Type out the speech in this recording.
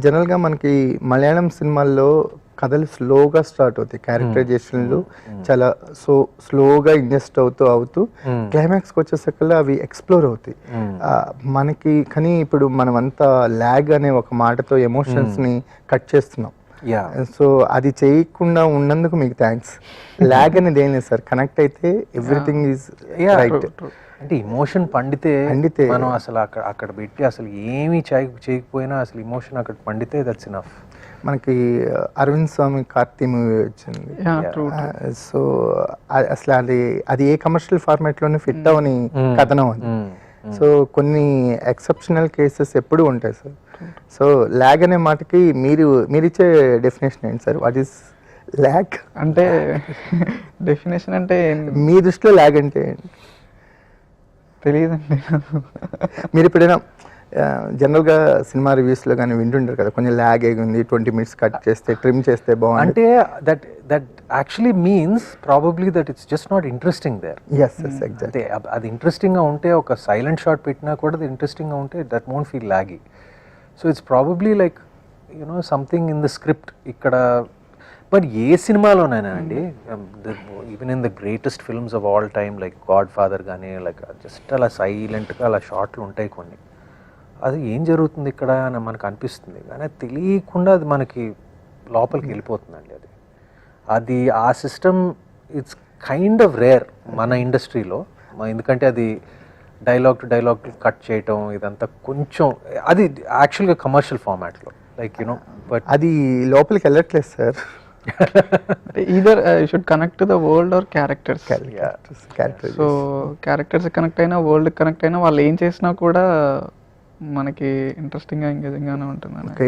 జనరల్గా మనకి మలయాళం సినిమాల్లో కథలు స్లోగా స్టార్ట్ అవుతాయి, క్యారెక్టరైజేషన్లు చాలా స్లోగా ఇంజెస్ట్ అవుతూ క్లైమాక్స్కి వచ్చేసరికల్లా అవి ఎక్స్ప్లోర్ అవుతాయి మనకి. కానీ ఇప్పుడు మనం అంతా ల్యాగ్ అనే ఒక మాటతో ఎమోషన్స్ని కట్ చేస్తున్నాం. సో అది చేయకుండా ఉన్నందుకు మీకు థ్యాంక్స్. ల్యాగ్ అనేది ఏం లేదు సార్, కనెక్ట్ అయితే ఎవ్రీథింగ్ ఈజ్ రైట్. అంటే ఇమోషన్ పండితే మనం అసలు అక్కడ పెట్టి అసలు ఏమీ చేయకపోయినా అసలు ఇమోషన్ అక్కడ పండితే దట్స్ ఇనఫ్. మనకి అరవింద్ స్వామి కార్తీ మూవీ వచ్చింది. సో అసలు అది ఏ కమర్షియల్ ఫార్మాట్లోనే ఫిట్ అవని కథనం అది. సో కొన్ని ఎక్సెప్షనల్ కేసెస్ ఎప్పుడు ఉంటాయి సార్. సో ల్యాగ్ అనే మాటకి మీరిచ్చే డెఫినేషన్ ఏంటి సార్? వాట్ ఈస్ ల్యాగ్ అంటే? డెఫినేషన్ అంటే మీ దృష్టిలో ల్యాగ్ అంటే తెలియదండి. మీరు ఎప్పుడైనా జనరల్గా సినిమా రివ్యూస్లో కానీ వింటుంటారు కదా, కొంచెం ల్యాగ్ అయ్యింది, 20 minutes కట్ చేస్తే ట్రిమ్ చేస్తే బాగుంది అంటే that actually means probably that it's just not interesting there. అంటే అది ఇంట్రెస్టింగ్గా ఉంటే ఒక సైలెంట్ షాట్ పెట్టినా కూడా అది ఇంట్రెస్టింగ్గా ఉంటే that won't feel laggy. So it's probably like you know something in the script ఇక్కడ. బట్ ఏ సినిమాలోనైనా అండి, even in the greatest films of all time like Godfather కానీ లైక్ జస్ట్ అలా సైలెంట్గా అలా షాట్లు ఉంటాయి కొన్ని. అది ఏం జరుగుతుంది ఇక్కడ అని మనకు అనిపిస్తుంది, కానీ అది తెలియకుండా అది మనకి లోపలికి వెళ్ళిపోతుందండి. అది ఆ system it's kind of rare మన ఇండస్ట్రీలో. ఎందుకంటే అది డైలాగ్ టు డైలాగ్ కట్ చేయటం ఇదంతా కొంచెం అది యాక్చువల్గా కమర్షియల్ ఫార్మాట్లో లైక్ యూనో. బట్ అది లోపలికి వెళ్ళట్లేదు sir. Either should connect to the world or characters. So characters connect అయినా వరల్డ్ కనెక్ట్ అయినా వాళ్ళు ఏం చేసినా కూడా మనకి ఇంట్రెస్టింగ్గా ఎంగేజింగ్గానే ఉంటుంది.